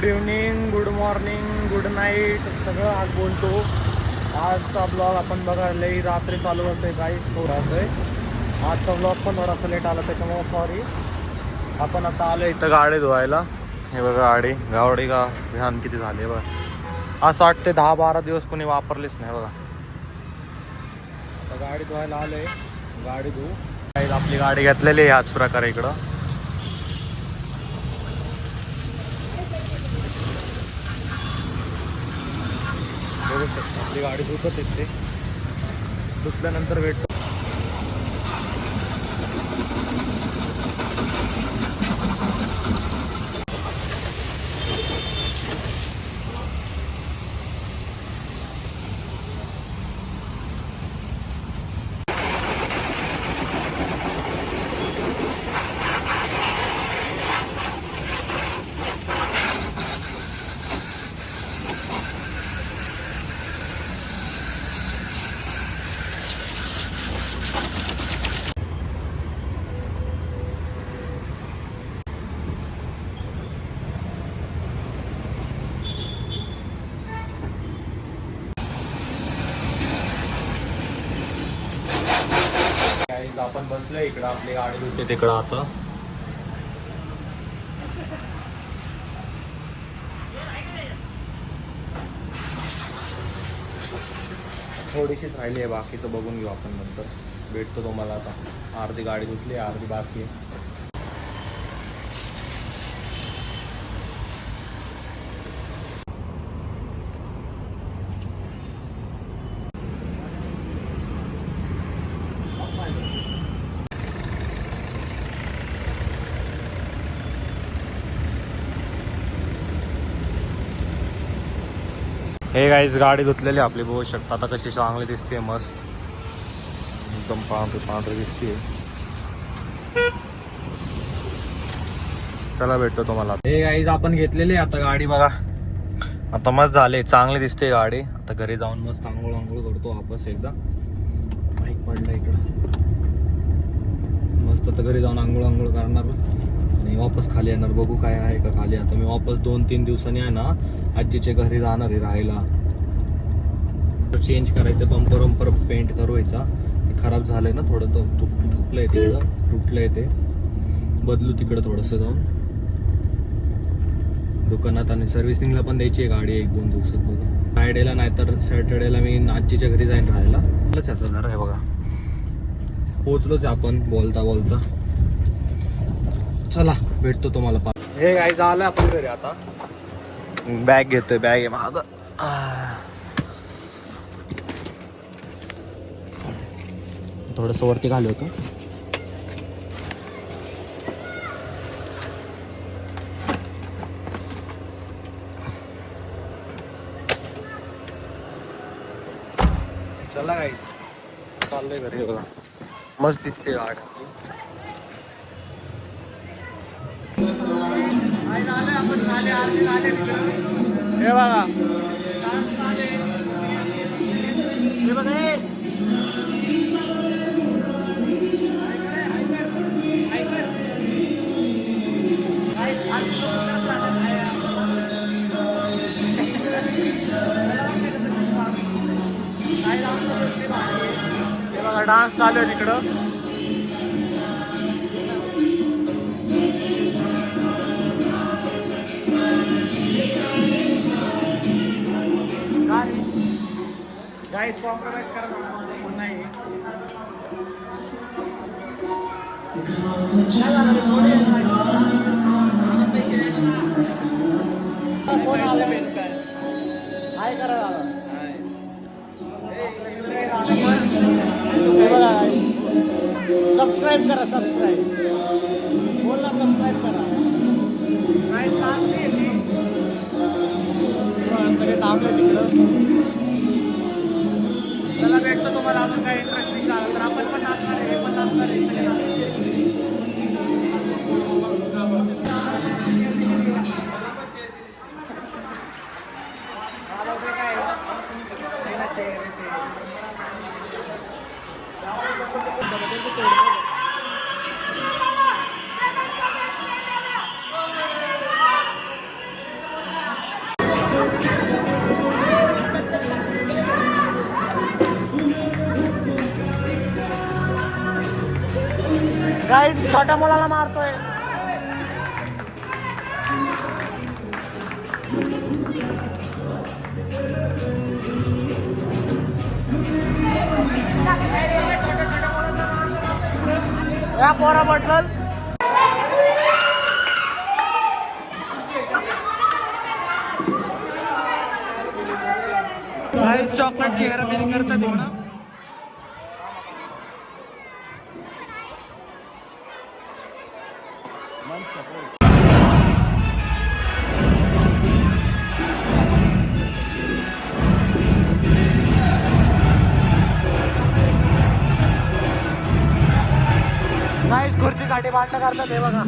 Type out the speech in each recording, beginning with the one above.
Good evening, good morning, good night सगळं आज बोलतो. आजचा ब्लॉग आपण बघा लई रात्री चालू होतोय, काही थोडा होतोय. आजचा ब्लॉग पण थोडासा लेट आला त्याच्यामुळे सॉरी. आपण आता आलो इथं गाडी धुवायला. हे बघा गावडी का विहान किती झाले बघा. असं वाटते 10-12 दिवस कोणी वापरलीच नाही बघा. आता गाडी धुवायला आलोय, गाडी धुवू. आपली गाडी घेतलेली आहे ह्याच प्रकारे इकडं. बघू शकता आपली गाडी धुतच येते. धुतल्यानंतर भेटतो. आपण बसलोय इकडं, आपली गाडी धुते तिकडं. आता थोडीशीच राहिली आहे, बाकीचं बघून घेऊ आपण नंतर. भेटतो तुम्हाला. आता अर्धी गाडी धुतली, अर्धी बाकी आहे. हे गाईज गाडी धुतलेली आपली, बघू शकता आता कशी चांगली दिसते, मस्त एकदम पांढरी दिसते. चला भेटतो तुम्हाला. हे गाईज आपण घेतलेली आता गाडी बघा. आता मस्त झाले, चांगली दिसते गाडी. आता घरी जाऊन मस्त आंघोळ करतो वापस एकदा. बाईक पडला इकडं. मस्त आता घरी जाऊन आंघोळ करणार आणि वापस खाली येणार. बघू काय आहे का खाली. आता मी वापस 2-3 दिवसांनी आहे ना आजीच्या घरी जाणार आहे राहायला. चेंज करायचं, बंपर पेंट करायचा. ते खराब झालंय ना थोडं, तर ठुकलंय तिकडं, तुटलंय ते. बदलू तिकडं थोडंसं जाऊन दुकानात. आणि सर्व्हिसिंगला पण द्यायची आहे गाडी 1-2 दिवसात बघा. फ्रायडेला नाही तर सॅटर्डेला मी आजीच्या घरी जाईन राहायला. याचं घर आहे बघा. पोचलोच आपण बोलता. चला भेटतो तुम्हाला. हे गाई झालं आपण घरी. आता बॅग घेतोय, बॅग आहे माग. थोडस वरती खाली होतं. चला गाईस चाललंय घरी बघा. मस्त दिसते गाडी. हे बघा, हे बघा. हे बघा डान्स चालू आहे तिकडं. गाइस कॉम्प्रोमाइज करा नाही. कोण आलं पेन काय हाय करा दादा. सबस्क्राईब करा, सबस्क्राईब बोल ना, सबस्क्राईब करा. सगळे थांबले तिकडं. चला भेटतो तुम्हाला. अजून काही इंटरेस्टिंग झालं तर आपण पण असणार आहे, हे पण असणार आहे. गाईस छोट्या मुलाला मारतोय. या पोराबद्दल गाईस चॉकलेटची हेराफेरी करतात तिकडं. गाईस खुर्चीसाठी भांडणं करतात हे बघा.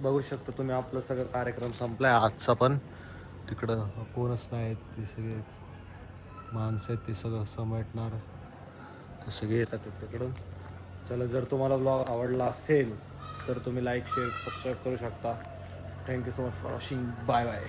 बघू शकता तुम्ही आपलं सगळं कार्यक्रम संपलाय आजचा. पण तिकडं कोणच नाही, ते सगळे माणसं आहेत ते सगळं समेटणार, ते सगळे येतात तिकडून. चला, जर तुम्हाला ब्लॉग आवडला असेल तर तुम्ही लाईक शेअर सबस्क्राईब करू शकता. Thank you so much for watching. Bye bye.